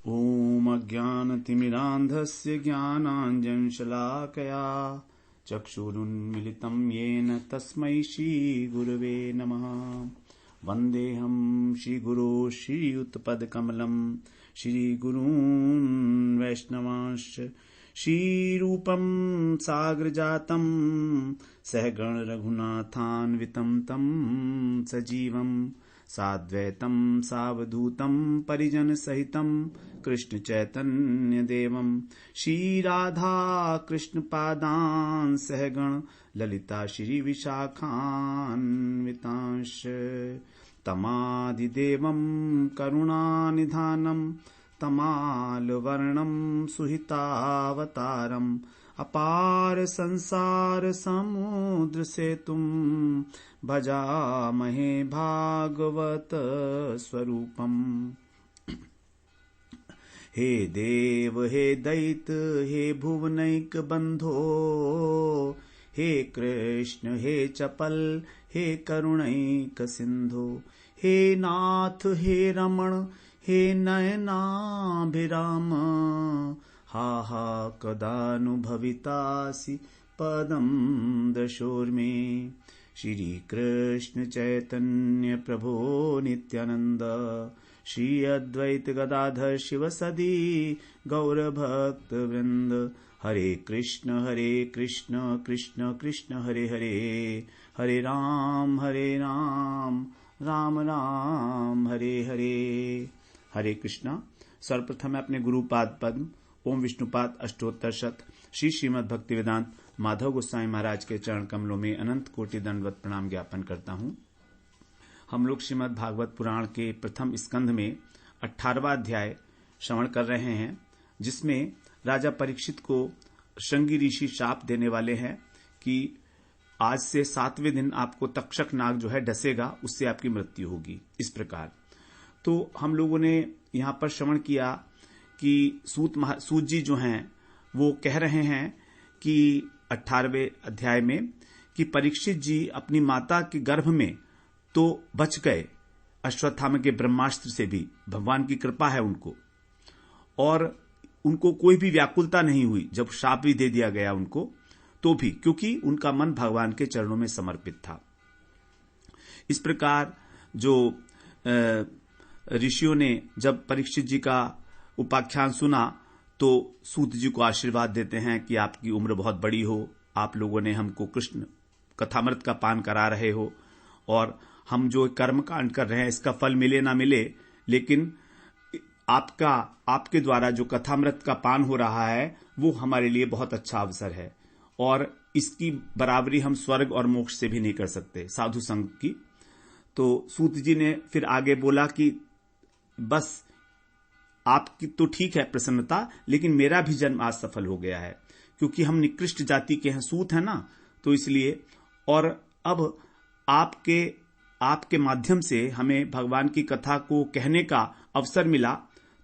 ॐ अज्ञानतिमिरान्धस्य ज्ञानाञ्जनशलाकया चक्षुरुन्मिलितं येन तस्मै श्रीगुरवे नमः। वन्देऽहं श्रीगुरो श्रीयुतपदकमलं श्रीगुरून् वैष्णवांश्च श्रीरूपं साग्रजातं सहगण रघुनाथान्वितं तं सजीवं साद्वैतं सावधूतं परिजन सहितं कृष्ण चैतन्य देवं श्रीराधा कृष्ण पादान् सहगण ललिता श्री विशाखान्वितांश्च तमादिदेवं करुणानिधानं तमालवर्णं सुहितावतारम् अपार संसार समुद्र सेतुं भजामहे भागवत स्वरूपम्। हे देव हे दैत हे भुवनैक बंधो हे कृष्ण हे चपल हे करुणैक सिंधो हे नाथ हे रमण हे नयनाभिराम हा हा कदानुभवितासि पदं दशोर्मे। श्री कृष्ण चैतन्य प्रभो नित्यानंद श्री अद्वैत गदाधर शिवसदी गौर भक्त वृंद हरे कृष्ण कृष्ण कृष्ण हरे हरे हरे राम राम राम हरे हरे। हरे कृष्णा। सर्वप्रथम मैं अपने गुरुपाद पद्म ओम विष्णुपाद अष्टोत्तर शत श्री श्रीमद् भक्ति वेदांत माधव गोस्वामी महाराज के चरण कमलों में अनंत कोटि दंडवत प्रणाम ज्ञापन करता हूँ। हम लोग श्रीमद् भागवत पुराण के प्रथम स्कंध में 18वां अध्याय श्रवण कर रहे हैं, जिसमें राजा परीक्षित को श्रृंगी ऋषि शाप देने वाले हैं कि आज से 7वें दिन आपको तक्षक नाग जो है डसेगा, उससे आपकी मृत्यु होगी। इस प्रकार तो हम लोगों ने यहाँ पर श्रवण किया कि सूत जी जो हैं वो कह रहे हैं कि 18वें अध्याय में कि परीक्षित जी अपनी माता के गर्भ में तो बच गए अश्वत्थामा के ब्रह्मास्त्र से भी, भगवान की कृपा है उनको, और उनको कोई भी व्याकुलता नहीं हुई जब शाप भी दे दिया गया उनको, तो भी क्योंकि उनका मन भगवान के चरणों में समर्पित था। इस प्रकार जो ऋषियों ने जब परीक्षित जी का उपाख्यान सुना तो सूत जी को आशीर्वाद देते हैं कि आपकी उम्र बहुत बड़ी हो, आप लोगों ने हमको कृष्ण कथामृत का पान करा रहे हो, और हम जो कर्म कांड कर रहे हैं इसका फल मिले ना मिले, लेकिन आपके द्वारा जो कथामृत का पान हो रहा है वो हमारे लिए बहुत अच्छा अवसर है, और इसकी बराबरी हम स्वर्ग और मोक्ष से भी नहीं कर सकते साधु संग की। तो सूत जी ने फिर आगे बोला कि बस आपकी तो ठीक है प्रसन्नता, लेकिन मेरा भी जन्म आज सफल हो गया है, क्योंकि हम निकृष्ट जाति के हैं, सूत है ना, तो इसलिए, और अब आपके माध्यम से हमें भगवान की कथा को कहने का अवसर मिला,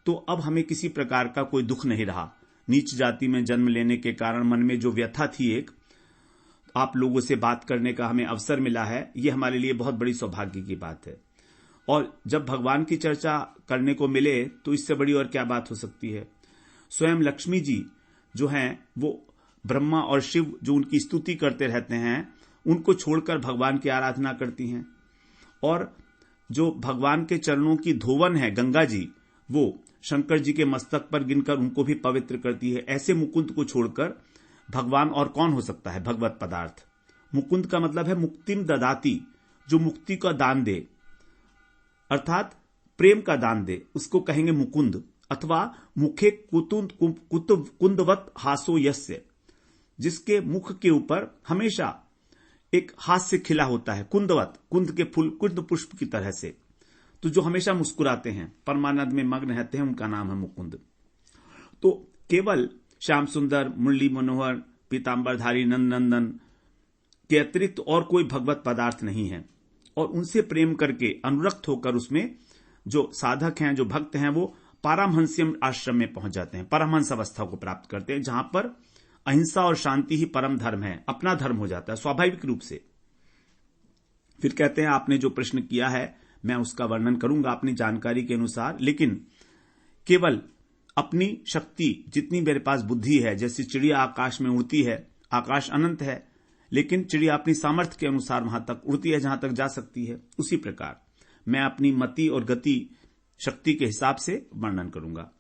तो अब हमें किसी प्रकार का कोई दुख नहीं रहा। नीच जाति में जन्म लेने के कारण मन में जो व्यथा थी, एक आप लोगों से बात करने का हमें अवसर मिला है, ये हमारे लिए बहुत बड़ी सौभाग्य की बात है। और जब भगवान की चर्चा करने को मिले तो इससे बड़ी और क्या बात हो सकती है। स्वयं लक्ष्मी जी जो हैं वो ब्रह्मा और शिव जो उनकी स्तुति करते रहते हैं, उनको छोड़कर भगवान की आराधना करती हैं, और जो भगवान के चरणों की धोवन है गंगा जी, वो शंकर जी के मस्तक पर गिनकर उनको भी पवित्र करती है। ऐसे मुकुंद को छोड़कर भगवान और कौन हो सकता है भगवत पदार्थ। मुकुंद का मतलब है मुक्तिम ददाती, जो मुक्ति का दान दे, अर्थात प्रेम का दान दे, उसको कहेंगे मुकुंद, अथवा मुखे कुंदवत हासो यस्य, जिसके मुख के ऊपर हमेशा एक हास्य खिला होता है, कुंदवत, कुंद के फूल, कुंद पुष्प की तरह से, तो जो हमेशा मुस्कुराते हैं, परमानंद में मग्न रहते हैं, उनका नाम है मुकुंद। तो केवल श्याम सुंदर, मुरली मनोहर, पीतांबरधारी, नंदनंदन के अतिरिक्त और कोई भगवत पदार्थ नहीं है, और उनसे प्रेम करके अनुरक्त होकर उसमें जो साधक हैं, जो भक्त हैं, वो पारमहंस्यम आश्रम में पहुंच जाते हैं, परमहंस अवस्था को प्राप्त करते हैं, जहां पर अहिंसा और शांति ही परम धर्म है, अपना धर्म हो जाता है स्वाभाविक रूप से। फिर कहते हैं आपने जो प्रश्न किया है मैं उसका वर्णन करूंगा अपनी जानकारी के अनुसार, लेकिन केवल अपनी शक्ति, जितनी मेरे पास बुद्धि है, जैसे चिड़िया आकाश में उड़ती है, आकाश अनंत है, लेकिन चिड़िया अपनी सामर्थ्य के अनुसार वहां तक उड़ती है जहां तक जा सकती है, उसी प्रकार मैं अपनी मति और गति शक्ति के हिसाब से वर्णन करूंगा।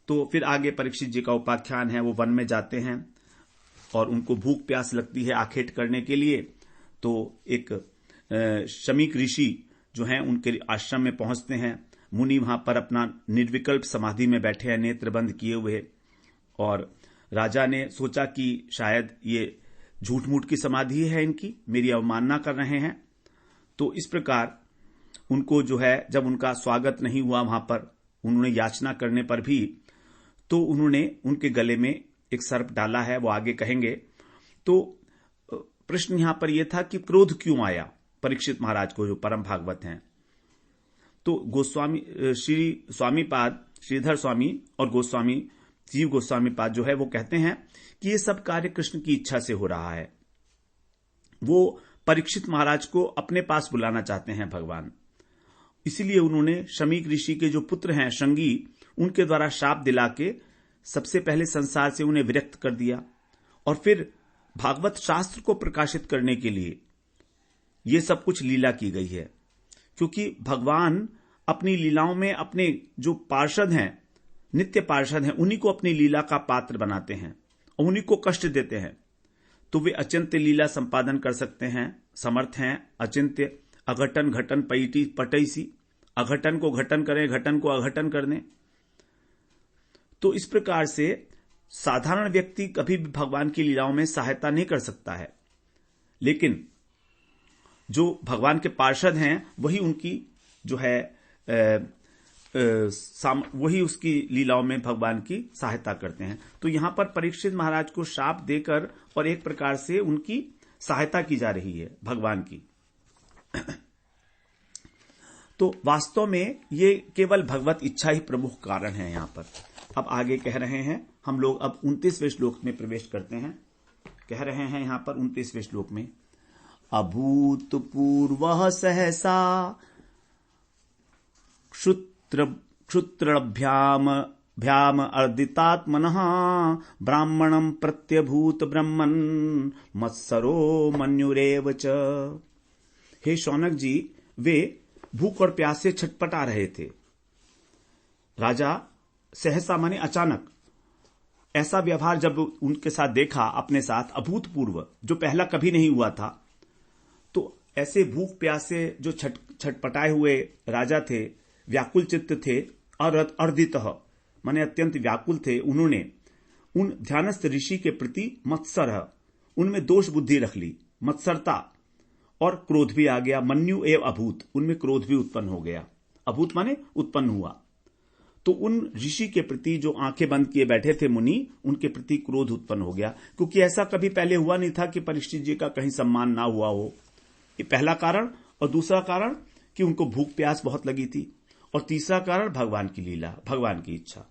तो फिर आगे परीक्षित जी का उपाख्यान है, वो वन में जाते हैं और उनको भूख प्यास लगती है आखेट करने के लिए। तो एक शमीक ऋषि जो हैं उनके आश्रम में पहुंचते हैं। मुनि वहां पर अपना निर्विकल्प समाधि में बैठे हैं, नेत्र बंद किए हुए, और राजा ने सोचा कि शायद ये झूठ मूठ की समाधि है इनकी, मेरी अवमानना कर रहे हैं। तो इस प्रकार उनको जो है, जब उनका स्वागत नहीं हुआ वहां पर, उन्होंने याचना करने पर भी, तो उन्होंने उनके गले में एक सर्प डाला है, वो आगे कहेंगे। तो प्रश्न यहां पर यह था कि क्रोध क्यों आया परीक्षित महाराज को, जो परम भागवत हैं। तो गोस्वामी श्री स्वामीपाद, श्रीधर स्वामी और गोस्वामी जीव गोस्वामी पाद जो है वो कहते हैं कि ये सब कार्य कृष्ण की इच्छा से हो रहा है। वो परीक्षित महाराज को अपने पास बुलाना चाहते हैं भगवान, इसीलिए उन्होंने शमीक ऋषि के जो पुत्र हैं श्रृंगी, उनके द्वारा शाप दिला के सबसे पहले संसार से उन्हें विरक्त कर दिया, और फिर भागवत शास्त्र को प्रकाशित करने के लिए ये सब कुछ लीला की गई है। क्योंकि भगवान अपनी लीलाओं में अपने जो पार्षद हैं, नित्य पार्षद हैं, उन्हीं को अपनी लीला का पात्र बनाते हैं और उन्हीं को कष्ट देते हैं। तो वे अचिंत्य लीला संपादन कर सकते हैं, समर्थ हैं। अचिंत्य अघटन घटन पटैसी, अघटन को घटन करें, घटन को अघटन करने। तो इस प्रकार से साधारण व्यक्ति कभी भी भगवान की लीलाओं में सहायता नहीं कर सकता है, लेकिन जो भगवान के पार्षद हैं वही उनकी जो है वही उसकी लीलाओं में भगवान की सहायता करते हैं। तो यहां पर परीक्षित महाराज को शाप देकर और एक प्रकार से उनकी सहायता की जा रही है भगवान की। तो वास्तव में ये केवल भगवत इच्छा ही प्रमुख कारण है यहां पर। अब आगे कह रहे हैं, हम लोग अब 29वें श्लोक में प्रवेश करते हैं। कह रहे हैं यहां पर 29वें श्लोक में, अभूतपूर्वः सहसा क्षुत्रभ्याम अर्दितात्मनः ब्राह्मणं प्रत्यभूत ब्रह्मन् मत्सरो मन्युरेव च। हे शौनक जी, वे भूख और प्यास से छटपटा रहे थे। राजा सहसा माने अचानक, ऐसा व्यवहार जब उनके साथ देखा, अपने साथ अभूतपूर्व, जो पहला कभी नहीं हुआ था, तो ऐसे भूख प्यास से जो छटपटाए हुए राजा थे, व्याकुल चित्त थे, और अर्दितः माने अत्यंत व्याकुल थे, उन्होंने उन ध्यानस्थ ऋषि के प्रति मत्सर, उनमें दोष बुद्धि रख ली, मत्सरता, और क्रोध भी आ गया। मन्यु एव अभूत, उनमें क्रोध भी उत्पन्न हो गया। अभूत माने उत्पन्न हुआ। तो उन ऋषि के प्रति जो आंखें बंद किए बैठे थे मुनि, उनके प्रति क्रोध उत्पन्न हो गया, क्योंकि ऐसा कभी पहले हुआ नहीं था कि परीक्षित जी का कहीं सम्मान ना हुआ हो। ये पहला कारण। और दूसरा कारण कि उनको भूख प्यास बहुत लगी थी, और तीसरा कारण भगवान की लीला, भगवान की इच्छा।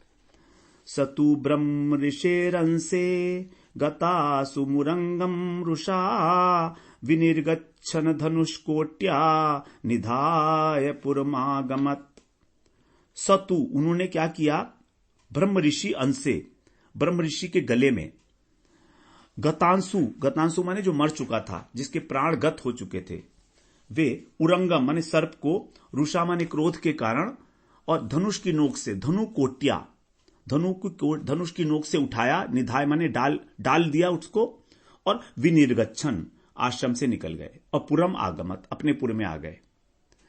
सतु ब्रह्म ऋषेरंसे गता सुमुरंगम रुषा विनिर्गच्छन धनुष्कोट्या निधाय पुरमागमत। सतु, उन्होंने क्या किया, ब्रह्म ऋषि अंशे, ब्रह्म ऋषि के गले में, गतांसु, गतांसु माने जो मर चुका था, जिसके प्राण गत हो चुके थे, वे उरंगम माने सर्प को, रुषा माने क्रोध के कारण, और धनुष की नोक से, धनु कोट्या, धनुष की नोक से उठाया, निधाय माने डाल दिया उसको, और विनिर्गच्छन आश्रम से निकल गए, और पुरम आगमत अपने पुर में आ गए।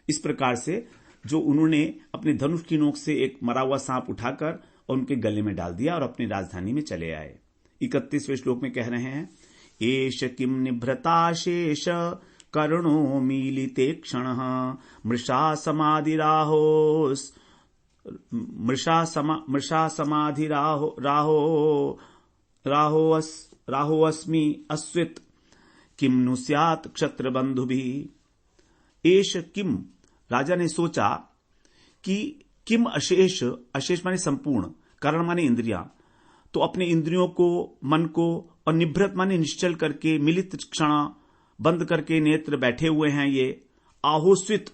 इस प्रकार से जो उन्होंने अपने धनुष की नोक से एक मरा हुआ सांप उठाकर और उनके गले में डाल दिया और अपनी राजधानी में चले आए। 31वें श्लोक में कह रहे हैं, एष किम निभृता शेष करुणो मीलिते क्षणः मृषा समाधिराहोऽस्मि अस्वित् किम नु स्यात् क्षत्रबंधुभिः। एष किम, राजा ने सोचा कि किम अशेष, अशेष माने संपूर्ण, कारण माने इंद्रियां, तो अपने इंद्रियों को, मन को, और निभृत माने निश्चल करके, मिलित क्षण बंद करके नेत्र बैठे हुए हैं ये, आहोस्वित,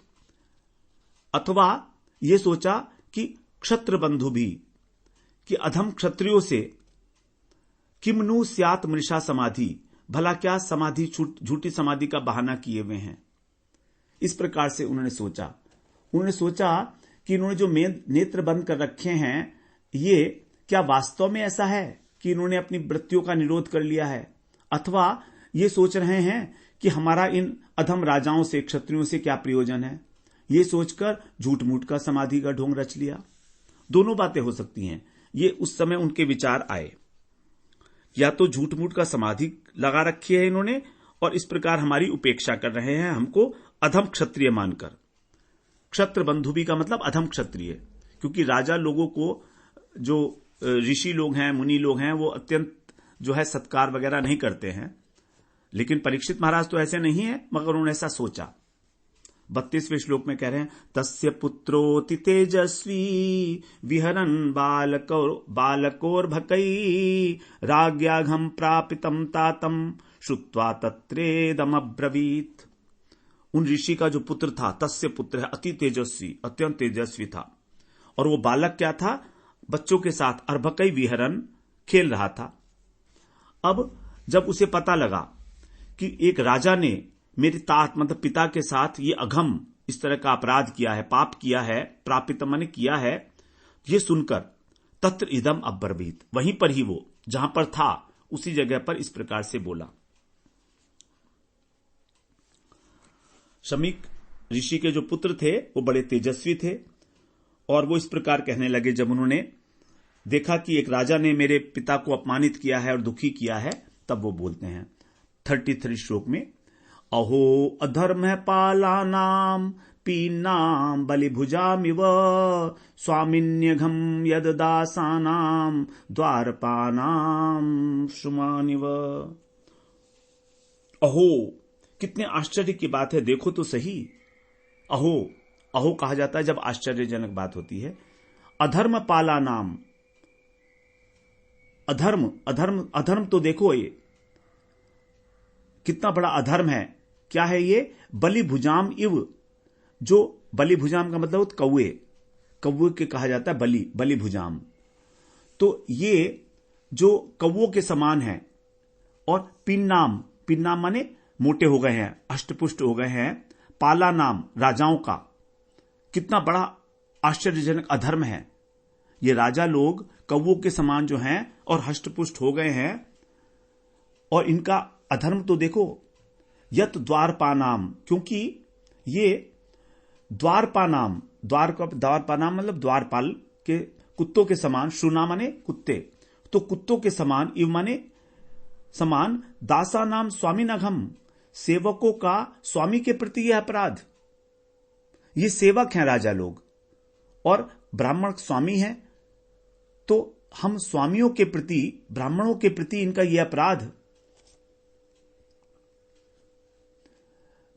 अथवा ये सोचा कि क्षत्र बंधु भी, कि अधम क्षत्रियों से किमनु स्यात मृषा समाधि, भला क्या समाधि झूठी समाधि का बहाना किए हुए हैं। इस प्रकार से उन्होंने सोचा कि इन्होंने जो नेत्र बंद कर रखे हैं, ये क्या वास्तव में ऐसा है कि इन्होंने अपनी वृत्तियों का निरोध कर लिया है, अथवा ये सोच रहे हैं कि हमारा इन अधम राजाओं से, क्षत्रियों से क्या प्रयोजन है। ये सोचकर झूठ मूठ का समाधि का ढोंग रच लिया। दोनों बातें हो सकती हैं। ये उस समय उनके विचार आए, या तो झूठ मूठ का समाधि लगा रखी है इन्होंने और इस प्रकार हमारी उपेक्षा कर रहे हैं, हमको अधम क्षत्रिय मानकर। क्षत्र बंधु भी का मतलब अधम क्षत्रिय, क्योंकि राजा लोगों को, जो ऋषि लोग हैं, मुनि लोग हैं, वो अत्यंत जो है सत्कार वगैरह नहीं करते हैं। लेकिन परीक्षित महाराज तो ऐसे नहीं है, मगर उन्होंने ऐसा सोचा। 32वें श्लोक में कह रहे हैं, तस्य पुत्रोति तेजस्वी विहरन बालकोर्भकई राज्ञाघम प्रापितम तातम श्रुत्वा तत्रेदमब्रवीत। उन ऋषि का जो पुत्र था, तस्य पुत्र है, अति तेजस्वी, अत्यंत तेजस्वी था। और वो बालक क्या था? बच्चों के साथ अर्भकई विहरन खेल रहा था। अब जब उसे पता लगा कि एक राजा ने मेरे तात मतलब पिता के साथ ये अघम, इस तरह का अपराध किया है, पाप किया है, प्रापित माने किया है, ये सुनकर तत्र इदम अब्रवीत, वहीं पर ही वो जहां पर था उसी जगह पर इस प्रकार से बोला। शमीक ऋषि के जो पुत्र थे वो बड़े तेजस्वी थे और वो इस प्रकार कहने लगे, जब उन्होंने देखा कि एक राजा ने मेरे पिता को अपमानित किया है और दुखी किया है, तब वो बोलते हैं 33 श्लोक में, अहो अधर्म पालानाम पीनाम बलिभुजामिव स्वामिन्यघम यददासानाम द्वारपानाम शुमानिव। अहो, कितने आश्चर्य की बात है, देखो तो सही। अहो, अहो कहा जाता है जब आश्चर्यजनक बात होती है। अधर्म पालानाम, अधर्म अधर्म अधर्म तो देखो, ये कितना बड़ा अधर्म है। क्या है ये? बलिभुजाम इव, जो बलिभुजाम का मतलब कौवे, कौवे के कहा जाता है बलिभुजाम। तो ये जो कौवों के समान है। और पिन्नाम, पिन्नाम माने मोटे हो गए हैं, अष्टपुष्ट हो गए हैं। पाला नाम, राजाओं का। कितना बड़ा आश्चर्यजनक अधर्म है। ये राजा लोग कौवों के समान जो हैं और हष्टपुष्ट हो गए हैं। और इनका अधर्म तो देखो, यत द्वारपानाम, क्योंकि ये द्वारपानाम, द्वारपानाम मतलब द्वारपाल के कुत्तों के समान, शुना माने कुत्ते, तो कुत्तों के समान, इव माने समान, दासा नाम स्वामी नघम, सेवकों का स्वामी के प्रति यह अपराध। ये सेवक हैं राजा लोग और ब्राह्मण स्वामी हैं, तो हम स्वामियों के प्रति, ब्राह्मणों के प्रति इनका यह अपराध।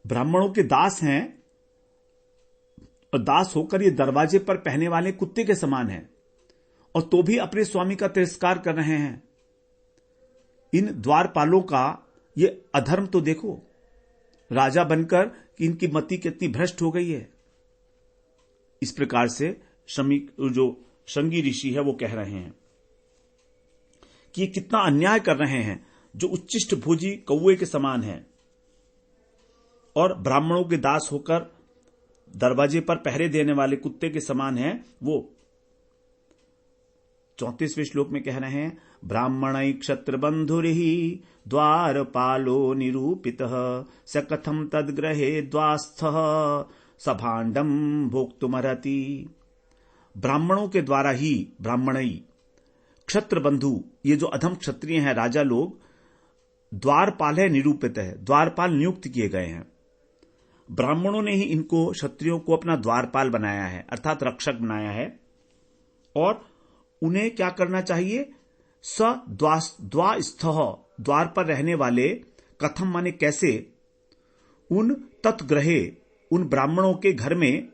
ब्राह्मणों के दास हैं और दास होकर ये दरवाजे पर पहने वाले कुत्ते के समान हैं, और तो भी अपने स्वामी का तिरस्कार कर रहे हैं। इन द्वारपालों का ये अधर्म तो देखो, राजा बनकर कि इनकी मति कितनी भ्रष्ट हो गई है। इस प्रकार से जो शंगी ऋषि है वो कह रहे हैं कि ये कितना अन्याय कर रहे हैं। जो उच्चिष्ट भोजी कौवे के समान है और ब्राह्मणों के दास होकर दरवाजे पर पहरे देने वाले कुत्ते के समान है, वो 34वें श्लोक में कह रहे हैं, ब्राह्मण क्षत्र बंधुरिहि द्वारपालो निरूपितः स कथम तद्ग्रहे द्वास्थः सभांडम भोक्तुमर्हति। ब्राह्मणों के द्वारा ही, ब्राह्मणई क्षत्र बंधु, ये जो अधम क्षत्रिय हैं राजा लोग, द्वारपाल है, निरूपित है, द्वारपाल नियुक्त किए गए हैं। ब्राह्मणों ने ही इनको, क्षत्रियों को अपना द्वारपाल बनाया है, अर्थात रक्षक बनाया है। और उन्हें क्या करना चाहिए? स द्वास्थः, द्वार पर रहने वाले, कथम माने कैसे, उन तत्ग्रहे, उन ब्राह्मणों के घर में,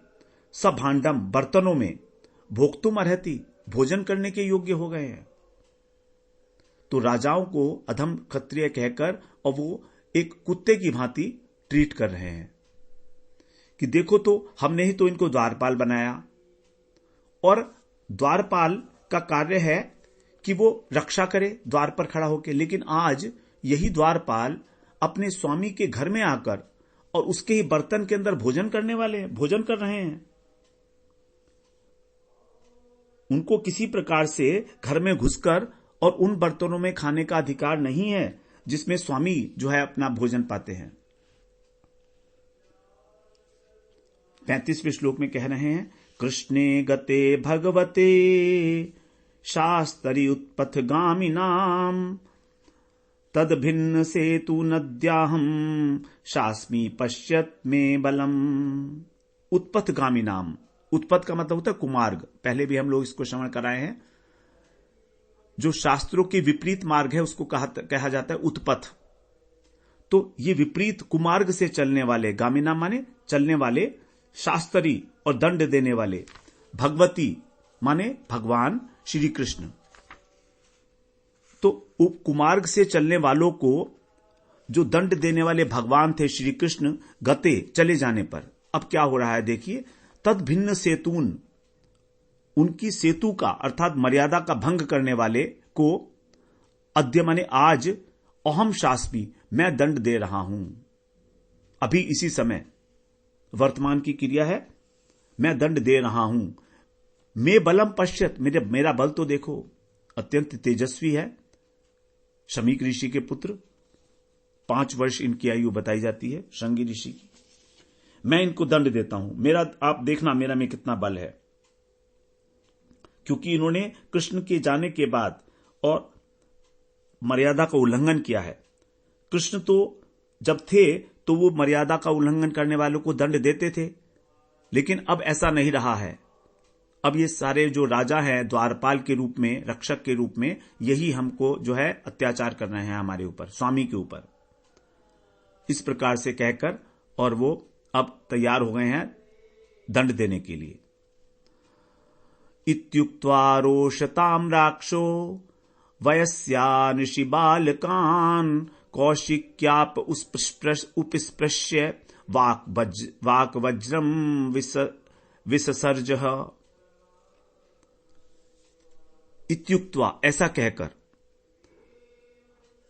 सभांडम बर्तनों में, भोक्तुम अर्हति, भोजन करने के योग्य हो गए हैं। तो राजाओं को अधम क्षत्रिय कहकर और वो एक कुत्ते की भांति ट्रीट कर रहे हैं कि देखो तो हमने ही तो इनको द्वारपाल बनाया। और द्वारपाल का कार्य है कि वो रक्षा करे द्वार पर खड़ा होकर, लेकिन आज यही द्वारपाल अपने स्वामी के घर में आकर और उसके ही बर्तन के अंदर भोजन करने वाले हैं, भोजन कर रहे हैं। उनको किसी प्रकार से घर में घुसकर और उन बर्तनों में खाने का अधिकार नहीं है जिसमें स्वामी जो है अपना भोजन पाते हैं। 35वें श्लोक में कह रहे हैं, कृष्णे गते भगवते शास्त्री उत्पथगामिनाम तद भिन्न सेतु नद्याहम शास्मी पश्यत में बलम। उत्पथगामी नाम, उत्पथ का मतलब होता है कुमार्ग, पहले भी हम लोग इसको श्रवण कराए हैं। जो शास्त्रों के विपरीत मार्ग है उसको कहा जाता है उत्पथ। तो ये विपरीत कुमार्ग से चलने वाले, गामिना माने चलने वाले, शास्त्री और दंड देने वाले, भगवती माने भगवान श्री कृष्ण। तो कुमार्ग से चलने वालों को जो दंड देने वाले भगवान थे श्री कृष्ण, गते चले जाने पर अब क्या हो रहा है देखिए, तद भिन्न सेतून, उनकी सेतु का अर्थात मर्यादा का भंग करने वाले को अद्य माने आज, अहम शास्मी मैं दंड दे रहा हूं। अभी इसी समय वर्तमान की क्रिया है, मैं दंड दे रहा हूं। मैं बलम पश्यत, मेरा बल तो देखो, अत्यंत तेजस्वी है। शमीक ऋषि के पुत्र, 5 वर्ष इनकी आयु बताई जाती है श्रृंगी ऋषि की। मैं इनको दंड देता हूं, मेरा आप देखना मेरा में कितना बल है। क्योंकि इन्होंने कृष्ण के जाने के बाद और मर्यादा का उल्लंघन किया है। कृष्ण तो जब थे तो वो मर्यादा का उल्लंघन करने वालों को दंड देते थे, लेकिन अब ऐसा नहीं रहा है। अब ये सारे जो राजा हैं द्वारपाल के रूप में, रक्षक के रूप में, यही हमको जो है अत्याचार कर रहे हैं हमारे ऊपर, स्वामी के ऊपर, इस प्रकार से कहकर, और वो अब तैयार हो गए हैं दंड देने के लिए। इत्युक्त्वा रोषताम राक्षो वयस्यानिशि बालकान कौशिक्याप उपस्पृश्य वाक वज्रम विससर्जः। इत्युक्त्वा ऐसा कहकर,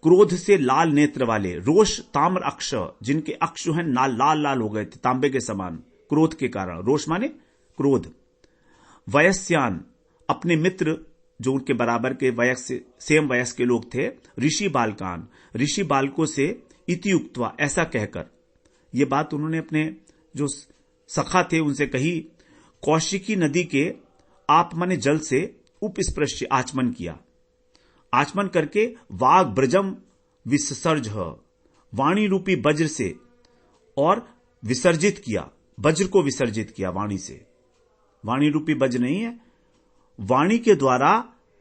क्रोध से लाल नेत्र वाले, रोष ताम्र अक्ष, जिनके अक्ष हैं लाल लाल हो गए थे तांबे के समान क्रोध के कारण, रोष माने क्रोध। वयस्यान अपने मित्र जो उनके बराबर के वयस से सेम वयस के लोग थे, ऋषि बालकान ऋषि बालकों से, इत्युक्त्वा ऐसा कहकर, यह बात उन्होंने अपने जो सखा थे उनसे कही। कौशिकी नदी के आप माने जल से उपस्पृश्य आचमन किया, आचमन करके वाग ब्रजम विसर्ज, वाणी रूपी वज्र से और विसर्जित किया, वज्र को विसर्जित किया वाणी से। वाणी रूपी वज्र नहीं है, वाणी के द्वारा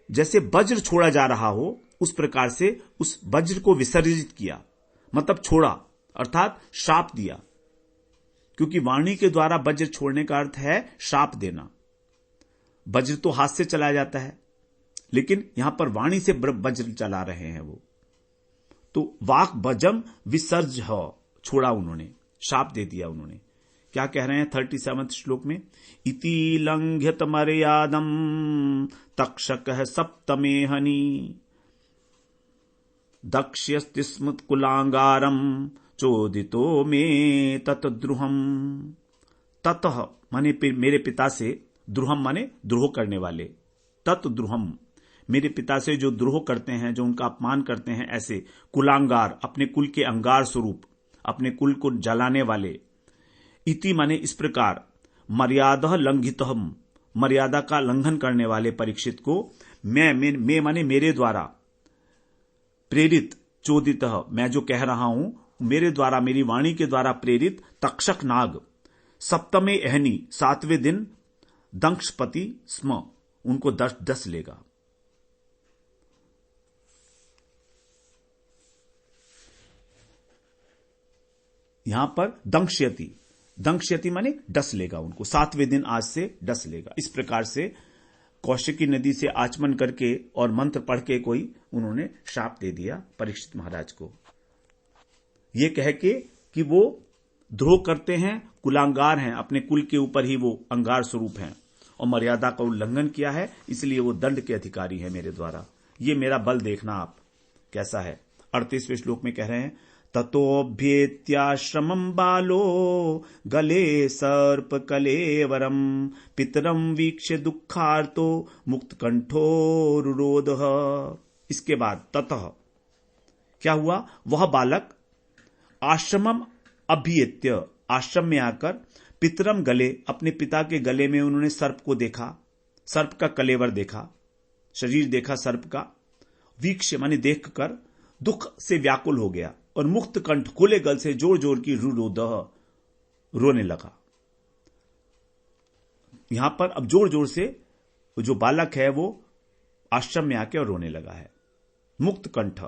जैसे वज्र छोड़ा जा रहा हो उस प्रकार से उस वज्र को विसर्जित किया, मतलब छोड़ा अर्थात शाप दिया। क्योंकि वाणी के द्वारा वज्र छोड़ने का अर्थ है शाप देना। वज्र तो हाथ से चलाया जाता है, लेकिन यहां पर वाणी से वज्र चला रहे हैं वो। तो वाक वजम विसर्ज, छोड़ा उन्होंने, शाप दे दिया उन्होंने। क्या कह रहे हैं 37वें श्लोक में, इति लंघ्यत मर्यादम तक्षकः सप्तमे हनि दक्ष्यस्तिस्मत् कुलांगारम चोदितो में ततद्रुहम। ततः माने मेरे पिता से, द्रुहम माने द्रोह करने वाले, ततद्रुहम मेरे पिता से जो द्रोह करते हैं, जो उनका अपमान करते हैं, ऐसे कुलांगार अपने कुल के अंगार स्वरूप, अपने कुल को जलाने वाले। इति माने इस प्रकार, मर्यादा लंघितहम मर्यादा का लंघन करने वाले परीक्षित को मैं माने मेरे द्वारा प्रेरित, चोदित मैं जो कह रहा हूं मेरे द्वारा, मेरी वाणी के द्वारा प्रेरित तक्षक नाग सप्तमे एहनी 7वें दिन दंशपति स्म उनको दस लेगा। यहां पर दंक्ष्यति माने डस लेगा उनको, 7वें दिन आज से डस लेगा। इस प्रकार से कौशिकी नदी से आचमन करके और मंत्र पढ़ के कोई उन्होंने शाप दे दिया परीक्षित महाराज को, ये कह के कि वो द्रोह करते हैं, कुलांगार हैं, अपने कुल के ऊपर ही वो अंगार स्वरूप हैं और मर्यादा का उल्लंघन किया है, इसलिए वो दंड के अधिकारी है मेरे द्वारा। ये मेरा बल देखना आप कैसा है। 38वें श्लोक में कह रहे हैं, ततोऽभ्येत्याश्रमं बालो गले सर्प कलेवरम पितरम वीक्ष्य दुःखार्तो मुक्तकंठो रुरोधः। इसके बाद ततः क्या हुआ, वह बालक आश्रमम अभ्येत्य, आश्रम में आकर, पितरम गले, अपने पिता के गले में उन्होंने सर्प को देखा, सर्प का कलेवर देखा, शरीर देखा सर्प का, वीक्ष्य माने देखकर दुख से व्याकुल हो गया, और मुक्त कंठ, खुले गल से जोर जोर की रुरोधः, रोने लगा। यहां पर अब जोर जोर से जो बालक है वो आश्रम में आके और रोने लगा है। मुक्त कंठ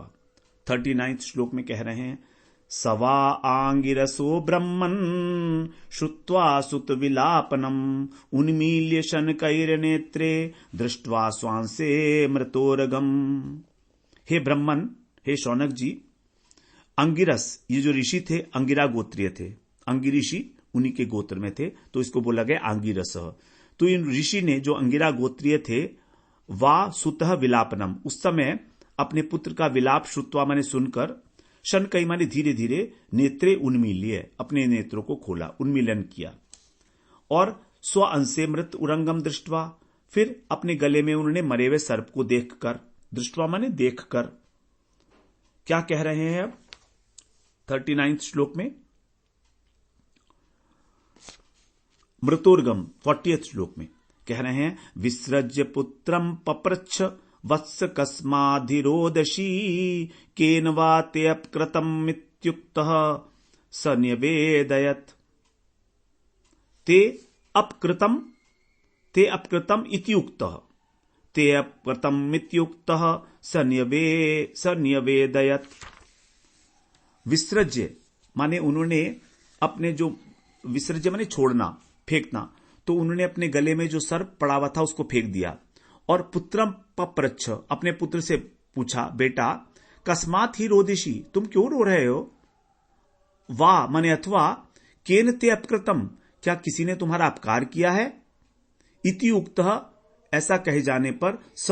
39 श्लोक में कह रहे हैं, सवा आंगिरसो ब्रह्मन् श्रुत्वा सुत विलापनम उन्मील्य शनकैर्नेत्रे दृष्ट्वा स्वांसे मृतोरगम। हे ब्रह्मन, हे शौनक जी, अंगिरस, ये जो ऋषि थे अंगिरा गोत्रीय थे, अंगी ऋषि उन्हीं के गोत्र में थे, तो इसको बोला गया आंगिरस। तो इन ऋषि ने जो अंगिरा गोत्रीय थे, वा सुतः विलापनम, उस समय अपने पुत्र का विलाप श्रुत्वा माने सुनकर, शनकई माने धीरे धीरे, नेत्रे उन्मील्य, अपने नेत्रों को खोला, उन्मीलन किया, और स्व अंशे मृत उरंगम दृष्टवा, फिर अपने गले में उन्होंने मरे हुए सर्प को देखकर, दृष्टवा माने देखकर, क्या कह रहे हैं अब 39 श्लोक में, मृतोर्गम 40 श्लोक में कह रहे हैं, विसृज्य पुत्रम पप्रच्छ वत्स कस्माधिरोदशी केन वा ते अपकृतम् इत्युक्तः स न्यवेदयत्। ते अपकृतम् इति उक्तः, ते अपकृतम् इत्युक्तः स न्यवेदयत्। विसृज्य माने उन्होंने अपने जो, विसर्ज्य माने छोड़ना, फेंकना, तो उन्होंने अपने गले में जो सर्प पड़ा हुआ था उसको फेंक दिया, और पुत्रम पप्रच्छ, अपने पुत्र से पूछा, बेटा कस्मात ही रोदिशी, तुम क्यों रो रहे हो, वाह माने अथवा, केन ते अपकृतम, क्या किसी ने तुम्हारा अपकार किया है, इति उक्तः, ऐसा कहे जाने पर, स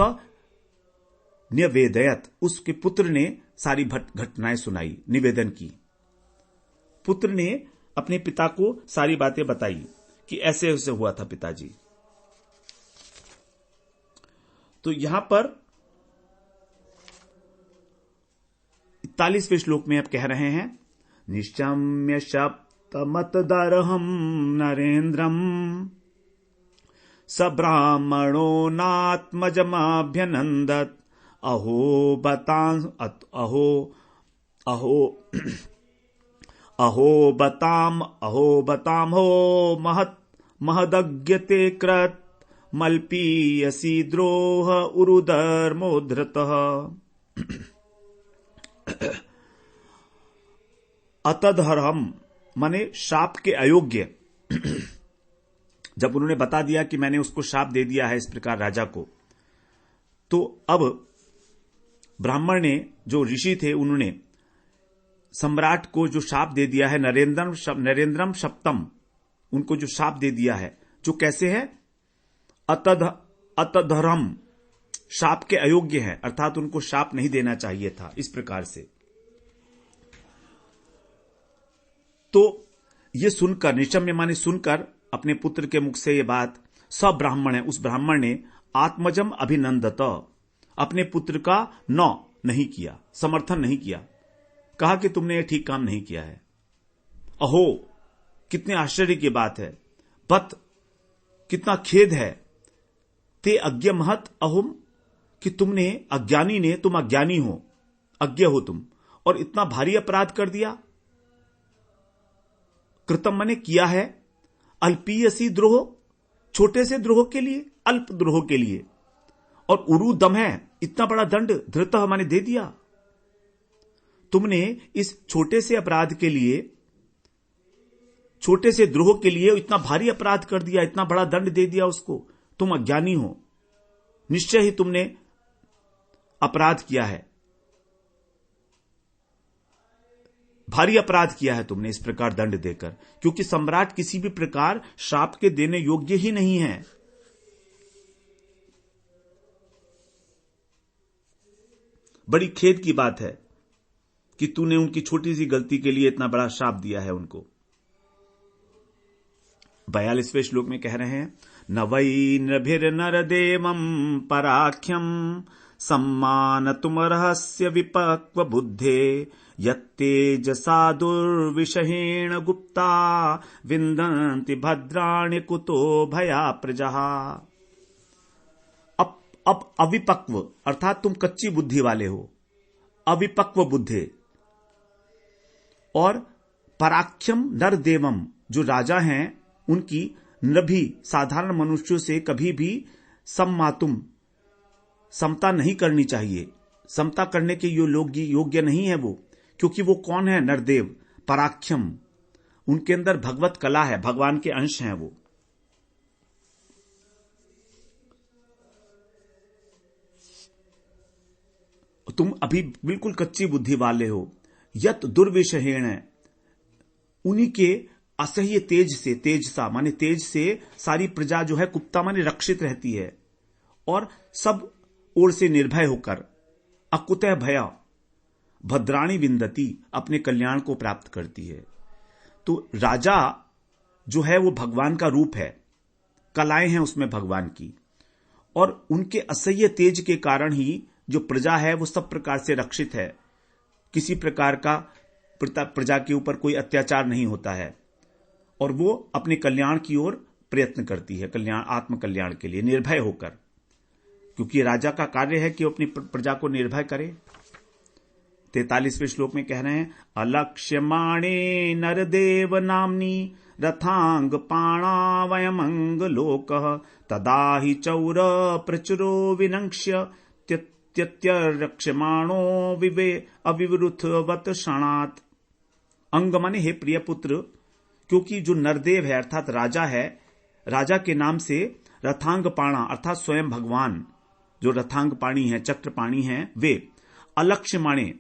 न्यवेदयत, उसके पुत्र ने सारी घटनाएं सुनाई, निवेदन की, पुत्र ने अपने पिता को सारी बातें बताई कि ऐसे ऐसे हुआ था पिताजी। तो यहां पर 41वें श्लोक में अब कह रहे हैं, निशम्य शप्तमतदर्हं नरेन्द्रम स ब्राह्मणो नात्मजमाभ्यनंदत अहो बताम हो महदज्ञते कृत मल्पीयसी द्रोह उरुधर्मोद्धृतः। अतदहरहम माने शाप के अयोग्य, जब उन्होंने बता दिया कि मैंने उसको शाप दे दिया है इस प्रकार राजा को, तो अब ब्राह्मण ने, जो ऋषि थे, उन्होंने सम्राट को जो शाप दे दिया है, नरेंद्रम शप्तम, उनको जो शाप दे दिया है, जो कैसे है, अतधरम, शाप के अयोग्य है, अर्थात उनको शाप नहीं देना चाहिए था इस प्रकार से। तो ये सुनकर, निशम्य माने सुनकर, अपने पुत्र के मुख से ये बात, सब ब्राह्मण है, उस ब्राह्मण ने आत्मजम अभिनंदत, अपने पुत्र का नहीं किया, समर्थन नहीं किया, कहा कि तुमने ये ठीक काम नहीं किया है। अहो, कितने आश्चर्य की बात है, बत, कितना खेद है, ते अज्ञ महत अहुम, कि तुमने, अज्ञानी ने, तुम अज्ञानी हो, अज्ञ हो तुम, और इतना भारी अपराध कर दिया। कृतम माने किया है, अल्पीयसी द्रोह, छोटे से द्रोह के लिए, अल्प द्रोह के लिए, और उरु दम है, इतना बड़ा दंड धृतः माने दे दिया। तुमने इस छोटे से अपराध के लिए, छोटे से द्रोह के लिए इतना भारी अपराध कर दिया, इतना बड़ा दंड दे दिया उसको, तुम अज्ञानी हो, निश्चय ही तुमने अपराध किया है, भारी अपराध किया है तुमने इस प्रकार दंड देकर, क्योंकि सम्राट किसी भी प्रकार श्राप के देने योग्य ही नहीं है। बड़ी खेद की बात है कि तूने उनकी छोटी सी गलती के लिए इतना बड़ा श्राप दिया है उनको। 42वें श्लोक में कह रहे हैं, न वै नृभिर्नरदेवं पराख्यम सम्मान तुम रहस्य विपक्व बुद्धे यत्तेजसा दुर्विषहेण गुप्ता विन्दन्ति भद्राणि कुतो भया प्रजा। अब अविपक्व अर्थात तुम कच्ची बुद्धि वाले हो, अविपक्व बुद्धे, और पराख्यम नरदेवम जो राजा हैं उनकी नभी साधारण मनुष्यों से कभी भी सम्मातुम समता नहीं करनी चाहिए। समता करने के योग्य नहीं है वो, क्योंकि वो कौन है? नरदेव, पराख्यम, उनके अंदर भगवत कला है, भगवान के अंश हैं वो। तुम अभी बिल्कुल कच्ची बुद्धि वाले हो। यत दुर्विषहेण, उन्हीं के असह्य तेज से, तेजसा माने तेज से सारी प्रजा जो है कुप्ता माने रक्षित रहती है और सब ओर से निर्भय होकर अकुतः भया भद्राणी विंदती अपने कल्याण को प्राप्त करती है। तो राजा जो है वो भगवान का रूप है, कलाएं हैं उसमें भगवान की, और उनके असह्य तेज के कारण ही जो प्रजा है वो सब प्रकार से रक्षित है। किसी प्रकार का प्रजा के ऊपर कोई अत्याचार नहीं होता है और वो अपने कल्याण की ओर प्रयत्न करती है, कल्याण, आत्म कल्याण के लिए निर्भय होकर, क्योंकि राजा का कार्य है कि वो अपनी प्रजा को निर्भय करे। 43वें श्लोक में कह रहे हैं, अलक्ष्यमाणे नरदेव नाम्नी रथांग पाणा वयमंग लोकः तदा ही चौर प्रचुरो विनक्ष्य त्यत्यरक्ष्यमाणो विवे अविवृथवत क्षणात्। अंग माने हे प्रिय पुत्र, क्योंकि जो नरदेव है अर्थात राजा है, राजा के नाम से रथांग पाणा अर्थात स्वयं भगवान जो रथांग पाणी है, चक्र पाणी है, वे अलक्ष्यमाणे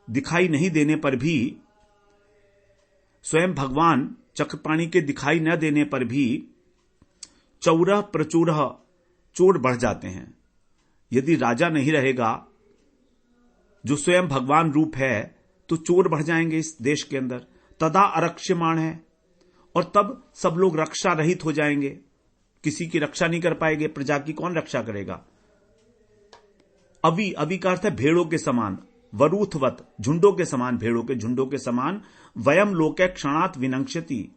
दिखाई नहीं देने पर भी, स्वयं भगवान चक्रपाणी के दिखाई न देने पर भी चौरह प्रचुरह चोर बढ़ जाते हैं। यदि राजा नहीं रहेगा जो स्वयं भगवान रूप है तो चोर बढ़ जाएंगे इस देश के अंदर। तदा अरक्ष्यमाण है, और तब सब लोग रक्षा रहित हो जाएंगे, किसी की रक्षा नहीं कर पाएंगे, प्रजा की कौन रक्षा करेगा। अवि का अर्थ है भेड़ों के समान, वरूथवत झुंडों के समान, भेड़ों के झुंडों के समान, वयम लोके क्षणात् विनक्ष्यति,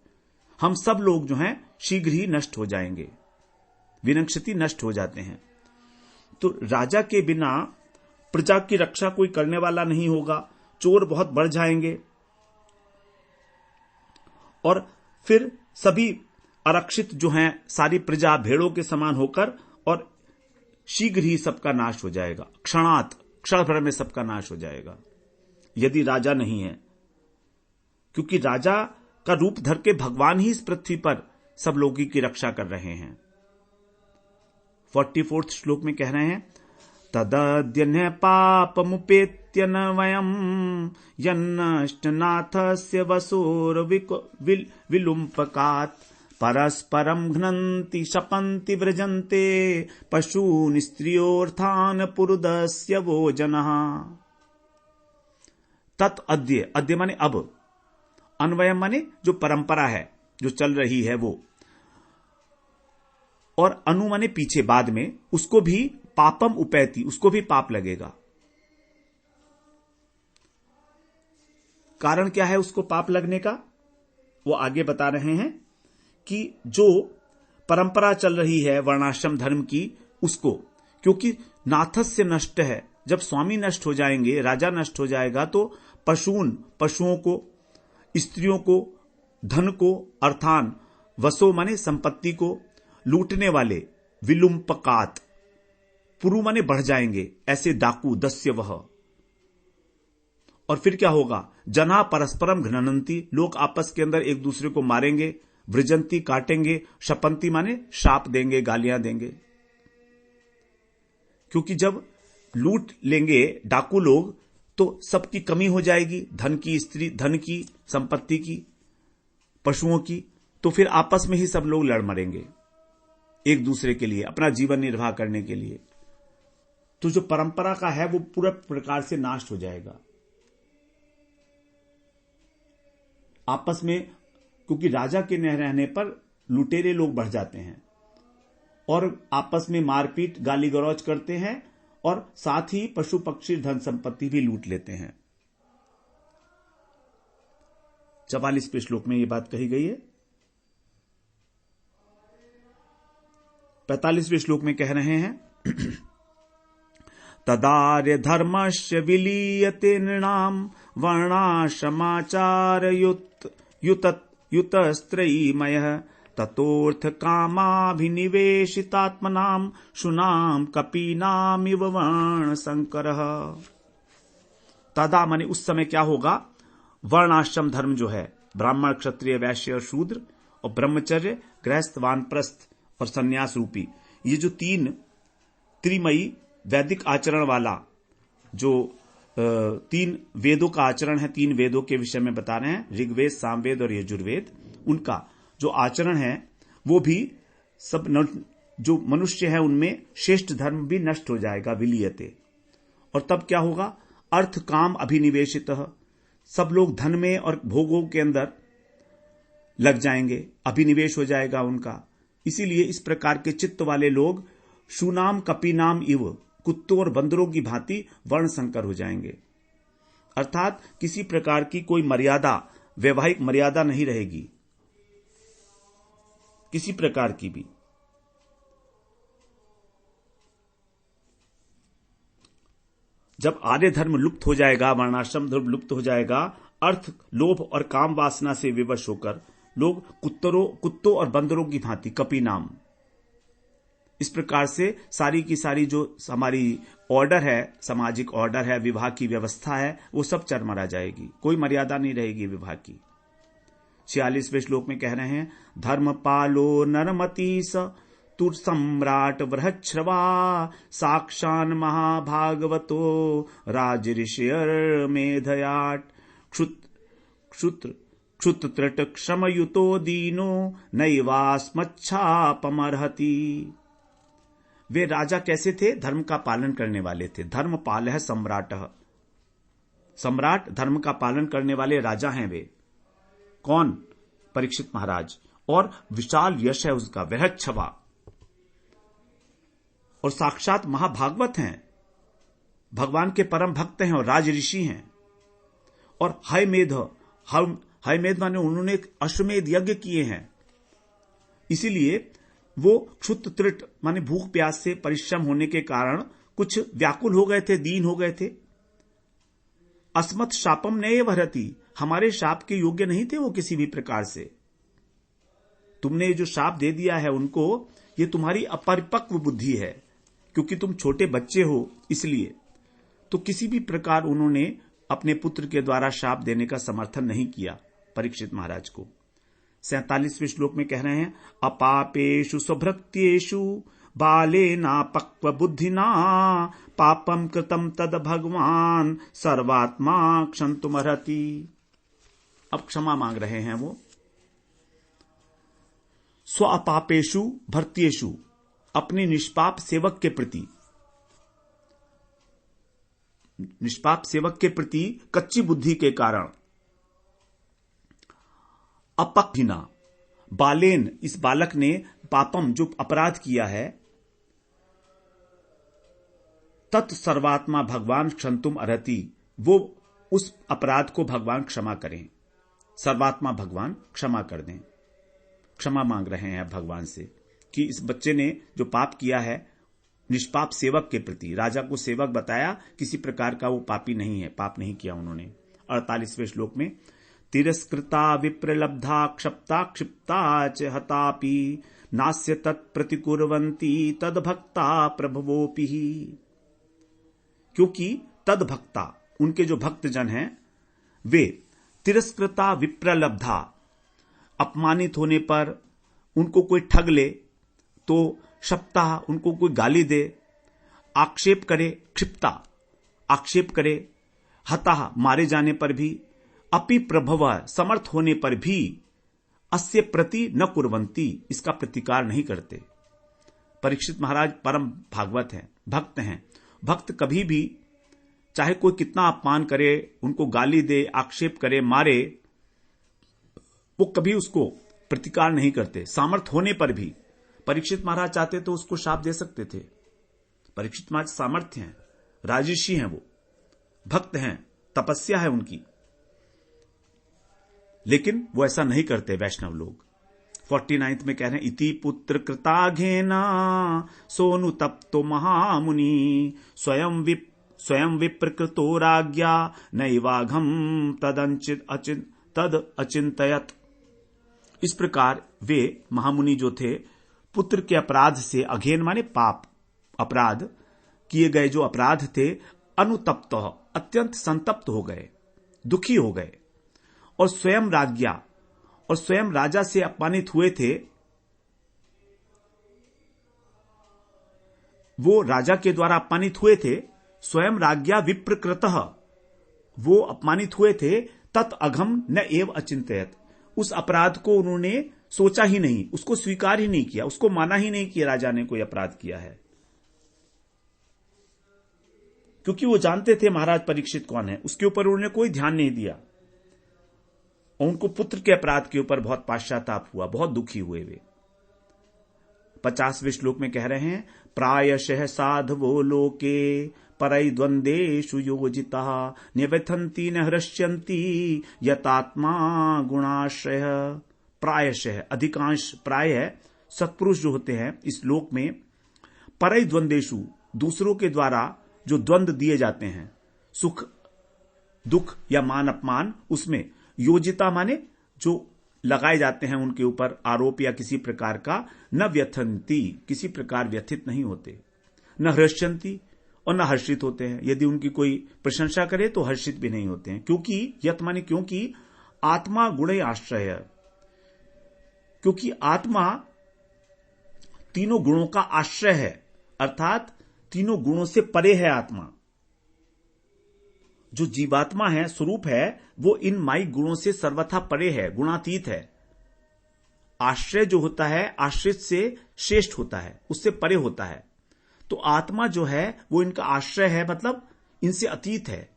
हम सब लोग जो हैं शीघ्र ही नष्ट हो जाएंगे, विनक्ष्यति नष्ट हो जाते हैं। तो राजा के बिना प्रजा की रक्षा कोई करने वाला नहीं होगा, चोर बहुत बढ़ जाएंगे और फिर सभी आरक्षित जो हैं सारी प्रजा भेड़ों के समान होकर और शीघ्र ही सबका नाश हो जाएगा, क्षणात क्षण भर में सबका नाश हो जाएगा यदि राजा नहीं है, क्योंकि राजा का रूप धर के भगवान ही इस पृथ्वी पर सब लोगों की रक्षा कर रहे हैं। 44वें श्लोक में कह रहे हैं, तदद्यन्य पापमुपेत्य न वयम यन्नष्टनाथस्य वसोर विलुम्पकात् परस्परम घ्नन्ति शपन्ति व्रजन्ते पशून् स्त्रियोर्थान् पुरुदस्य वो जनः। तत् अद्य, अद्य माने अब, अन्वयम माने जो परंपरा है जो चल रही है वो, और अनु माने पीछे बाद में, उसको भी पापम उपैति, उसको भी पाप लगेगा। कारण क्या है उसको पाप लगने का? वो आगे बता रहे हैं कि जो परंपरा चल रही है वर्णाश्रम धर्म की, उसको, क्योंकि नाथस्य नष्ट है, जब स्वामी नष्ट हो जाएंगे, राजा नष्ट हो जाएगा, तो पशुओं को, स्त्रियों को, धन को, अर्थान वसो माने संपत्ति को लूटने वाले, विलुम्पकात पुरु माने बढ़ जाएंगे, ऐसे डाकू दस्य वह। और फिर क्या होगा? जना परस्परम घ्नन्ति, लोग आपस के अंदर एक दूसरे को मारेंगे, वृजंती काटेंगे, शपंती माने शाप देंगे, गालियां देंगे। क्योंकि जब लूट लेंगे डाकू लोग तो सबकी कमी हो जाएगी, धन की, स्त्री धन की, संपत्ति की, पशुओं की, तो फिर आपस में ही सब लोग लड़ मरेंगे एक दूसरे के लिए, अपना जीवन निर्वाह करने के लिए। तो जो परंपरा का है वो पूरा प्रकार से नाश हो जाएगा। आपस में, क्योंकि राजा के न रहने पर लुटेरे लोग बढ़ जाते हैं और आपस में मारपीट गाली गलौज करते हैं और साथ ही पशु पक्षी धन संपत्ति भी लूट लेते हैं। 44वें श्लोक में यह बात कही गई है। 45वें श्लोक में कह रहे हैं तदार्य धर्मस्य विलीयते नृणाम वर्णाश्रमाचार युतस्त्रयीमयः ततोर्थ कामाभिनिवेशितात्मनाम शुनाम कपीनामिव वर्ण संकरः। तदा माने उस समय क्या होगा, वर्णाश्रम धर्म जो है, ब्राह्मण क्षत्रिय वैश्य और शूद्र, और ब्रह्मचर्य गृहस्थ वानप्रस्थ और सन्यास रूपी, ये जो तीन त्रिमयी वैदिक आचरण वाला जो तीन वेदों का आचरण है, तीन वेदों के विषय में बता रहे हैं, ऋग्वेद सामवेद और यजुर्वेद, उनका जो आचरण है वो भी सब जो मनुष्य है उनमें श्रेष्ठ धर्म भी नष्ट हो जाएगा, विलीयते। और तब क्या होगा, अर्थ काम अभिनिवेशित, सब लोग धन में और भोगों के अंदर लग जाएंगे, अभिनिवेश हो जाएगा उनका। इसीलिए इस प्रकार के चित्त वाले लोग शूनाम कपीनाम इव, कुत्तों और बंदरों की भांति वर्ण संकर हो जाएंगे। अर्थात किसी प्रकार की कोई मर्यादा, वैवाहिक मर्यादा नहीं रहेगी किसी प्रकार की भी। जब आर्य धर्म लुप्त हो जाएगा, वर्णाश्रम धर्म लुप्त हो जाएगा, अर्थ लोभ और काम वासना से विवश होकर लोग कुत्तों और बंदरों की भांति कपी नाम, इस प्रकार से सारी की सारी जो हमारी ऑर्डर है, सामाजिक ऑर्डर है, विवाह की व्यवस्था है, वो सब चरमरा जाएगी, कोई मर्यादा नहीं रहेगी विवाह की। 46वें श्लोक में कह रहे हैं धर्मपालो नरमतीस तुर सम्राट बृहच्छ्रवा साक्षान महाभागवतो राजऋषियर मेधयाट क्षुत्रट क्षमयुतो दीनो नैवास्मच्छापमर्हति। वे राजा कैसे थे, धर्म का पालन करने वाले थे। धर्मपाल है सम्राट, सम्राट धर्म का पालन करने वाले राजा हैं वे। कौन, परीक्षित महाराज। और विशाल यश है उसका, बृहच्छ्रवा, और साक्षात महाभागवत हैं, भगवान के परम भक्त हैं और राज ऋषि हैं। और हयमेध माने उन्होंने अश्वमेध यज्ञ किए हैं, इसीलिए वो क्षुत त्रिट माने भूख प्यास से परिश्रम होने के कारण कुछ व्याकुल हो गए थे, दीन हो गए थे। अस्मत् शापम नये वहरति, हमारे शाप के योग्य नहीं थे वो किसी भी प्रकार से। तुमने जो शाप दे दिया है उनको, ये तुम्हारी अपरिपक्व बुद्धि है, क्योंकि तुम छोटे बच्चे हो, इसलिए तो किसी भी प्रकार उन्होंने अपने पुत्र के द्वारा शाप देने का समर्थन नहीं किया परीक्षित महाराज को। 47वें श्लोक में कह रहे हैं अपापेषु स्वभृत्येषु बालेना पक्व बुद्धिना पापम कृतम तद भगवान सर्वात्मा क्षन्तुमर्हति। अब क्षमा मांग रहे हैं वो। स्व अपापेषु भर्त्येषु, अपने निष्पाप सेवक के प्रति, निष्पाप सेवक के प्रति कच्ची बुद्धि के कारण, अपक्विना, बालेन, इस बालक ने पापम जो अपराध किया है, तत् सर्वात्मा भगवान क्षन्तुम अर्हति, वो उस अपराध को भगवान क्षमा करें, सर्वात्मा भगवान क्षमा कर दें। क्षमा मांग रहे हैं भगवान से कि इस बच्चे ने जो पाप किया है निष्पाप सेवक के प्रति, राजा को सेवक बताया, किसी प्रकार का वो पापी नहीं है, पाप नहीं किया उन्होंने। 48वें श्लोक में तिरस्कृता विप्रलब्धा क्षप्ता क्षिप्ता च हतापि नास्य तत्प्रतिकुर्वन्ति तद्भक्ता प्रभवोपि। क्योंकि तद्भक्ता, उनके जो भक्त जन हैं वे तिरस्कृता विप्रलब्धा, अपमानित होने पर उनको कोई ठग ले तो क्षप्ता, उनको कोई गाली दे, आक्षेप करे, क्षिप्ता आक्षेप करे, हता मारे जाने पर भी, अपि प्रभव समर्थ होने पर भी, अस्य प्रति न कुर्वन्ति, इसका प्रतिकार नहीं करते। परीक्षित महाराज परम भागवत हैं, भक्त हैं, भक्त कभी भी चाहे कोई कितना अपमान करे, उनको गाली दे, आक्षेप करे, मारे, वो कभी उसको प्रतिकार नहीं करते। सामर्थ्य होने पर भी परीक्षित महाराज चाहते तो उसको शाप दे सकते थे। परीक्षित महाराज सामर्थ्य हैं, राजर्षि हैं, वो भक्त हैं, तपस्या है उनकी, लेकिन वो ऐसा नहीं करते वैष्णव लोग। 49 में कह रहे हैं, इति पुत्र कृताघेना सोनु तप्तो महामुनि स्वयं विप्रकृतो राज्ञा नैवाघम तद अचिंतयत। इस प्रकार वे महामुनि जो थे, पुत्र के अपराध से, अघेन माने पाप, अपराध किए गए जो अपराध थे, अनुतप्त, अत्यंत संतप्त हो गए, दुखी हो गए, और स्वयं राज्ञा, और स्वयं राजा से अपमानित हुए थे। वो राजा के द्वारा अपमानित हुए थे। स्वयं राज्ञा विप्रकृतः, वो अपमानित हुए थे। तत् अघम न एव अचिंतयत, उस अपराध को उन्होंने सोचा ही नहीं, उसको स्वीकार ही नहीं किया, उसको माना ही नहीं कि राजा ने कोई अपराध किया है, क्योंकि वो जानते थे महाराज परीक्षित कौन है। उसके ऊपर उन्होंने कोई ध्यान नहीं दिया, और उनको पुत्र के अपराध के ऊपर बहुत पश्चाताप हुआ, बहुत दुखी हुए वे। 50वें श्लोक में कह रहे हैं, प्रायशः साधवो लोके परई द्वंदेषु योजिता निव्यथन्ति न हृष्यन्ति यतात्मा गुणाश्रय। प्रायशः, अधिकांश, प्राय सत्पुरुष जो होते हैं इस लोक में, परई द्वंदेषु, दूसरों के द्वारा जो द्वंद्व दिए जाते हैं, सुख दुख या मान अपमान, उसमें योजिता माने जो लगाए जाते हैं उनके ऊपर आरोप या किसी प्रकार का, न व्यथंती, किसी प्रकार व्यथित नहीं होते, न हर्षंती, और न हर्षित होते हैं। यदि उनकी कोई प्रशंसा करे तो हर्षित भी नहीं होते हैं, क्योंकि यत माने क्योंकि आत्मा गुणे आश्रय, क्योंकि आत्मा तीनों गुणों का आश्रय है, अर्थात तीनों गुणों से परे है आत्मा। जो जीवात्मा है, स्वरूप है, वो इन माइक गुणों से सर्वथा परे है, गुणातीत है। आश्रय जो होता है आश्रित से श्रेष्ठ होता है, उससे परे होता है। तो आत्मा जो है वो इनका आश्रय है, मतलब इनसे अतीत है।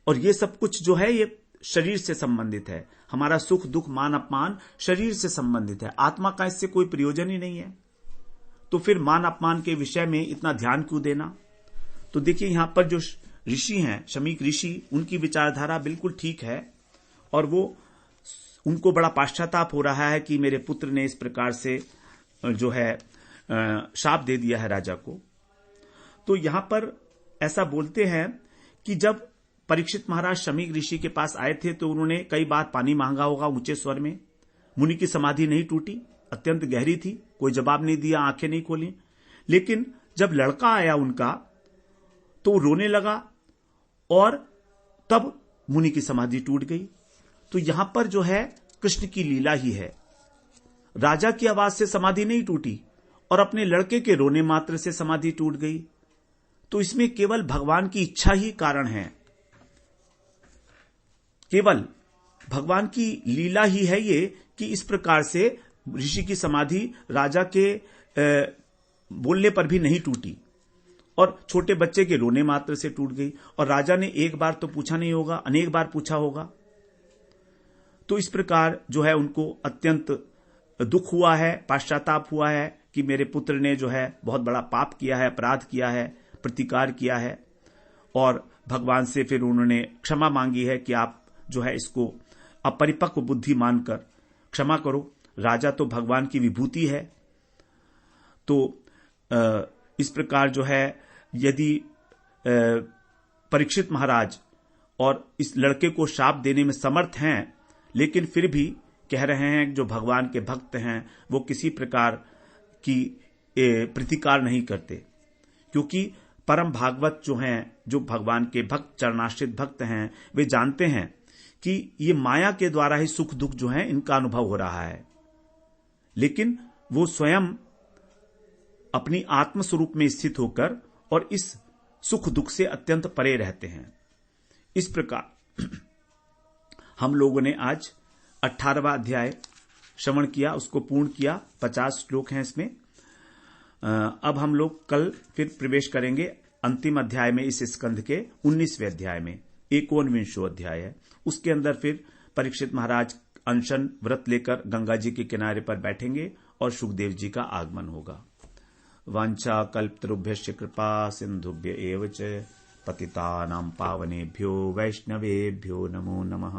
और ये सब कुछ जो है ये शरीर से संबंधित है। हमारा सुख दुख मान अपमान शरीर से संबंधित है, आत्मा का इससे कोई प्रयोजन ही नहीं है। तो फिर मान अपमान के विषय में इतना ध्यान क्यों देना। तो देखिए यहां पर जो ऋषि हैं, शमीक ऋषि, उनकी विचारधारा बिल्कुल ठीक है, और वो उनको बड़ा पश्चाताप हो रहा है कि मेरे पुत्र ने इस प्रकार से जो है शाप दे दिया है राजा को। तो यहां पर ऐसा बोलते हैं कि जब परीक्षित महाराज शमीक ऋषि के पास आए थे तो उन्होंने कई बार पानी मांगा होगा ऊंचे स्वर में। मुनि की समाधि नहीं टूटी, अत्यंत गहरी थी, कोई जवाब नहीं दिया, आंखें नहीं खोली। लेकिन जब लड़का आया उनका तो वो रोने लगा, और तब मुनि की समाधि टूट गई। तो यहां पर जो है कृष्ण की लीला ही है। राजा की आवाज से समाधि नहीं टूटी, और अपने लड़के के रोने मात्र से समाधि टूट गई। तो इसमें केवल भगवान की इच्छा ही कारण है, केवल भगवान की लीला ही है ये कि इस प्रकार से ऋषि की समाधि राजा के बोलने पर भी नहीं टूटी, और छोटे बच्चे के रोने मात्र से टूट गई। और राजा ने एक बार तो पूछा नहीं होगा, अनेक बार पूछा होगा। तो इस प्रकार जो है उनको अत्यंत दुख हुआ है, पश्चाताप हुआ है कि मेरे पुत्र ने जो है बहुत बड़ा पाप किया है, अपराध किया है, प्रतिकार किया है। और भगवान से फिर उन्होंने क्षमा मांगी है कि आप जो है इसको अपरिपक्व बुद्धि मानकर क्षमा करो। राजा तो भगवान की विभूति है। तो इस प्रकार जो है यदि परीक्षित महाराज और इस लड़के को शाप देने में समर्थ हैं, लेकिन फिर भी कह रहे हैं जो भगवान के भक्त हैं वो किसी प्रकार की प्रतिकार नहीं करते, क्योंकि परम भागवत जो हैं, जो भगवान के भक्त, चरणाश्रित भक्त हैं, वे जानते हैं कि ये माया के द्वारा ही सुख दुख जो है इनका अनुभव हो रहा है, लेकिन वो स्वयं अपनी आत्म स्वरूप में स्थित होकर और इस सुख दुख से अत्यंत परे रहते हैं। इस प्रकार हम लोगों ने आज 18वां अध्याय श्रवण किया, उसको पूर्ण किया। 50 श्लोक हैं इसमें। अब हम लोग कल फिर प्रवेश करेंगे अंतिम अध्याय में, इस स्कंध के 19वें अध्याय में 51वां अध्याय है, उसके अंदर फिर परीक्षित महाराज अनशन व्रत लेकर गंगा जी के किनारे पर बैठेंगे और सुखदेव जी का आगमन होगा। वांछा कल्पतरुभ्यश्च कृपा सिंधुभ्य एव च पतितानां पावनेभ्यो वैष्णवेभ्यो नमो नमः।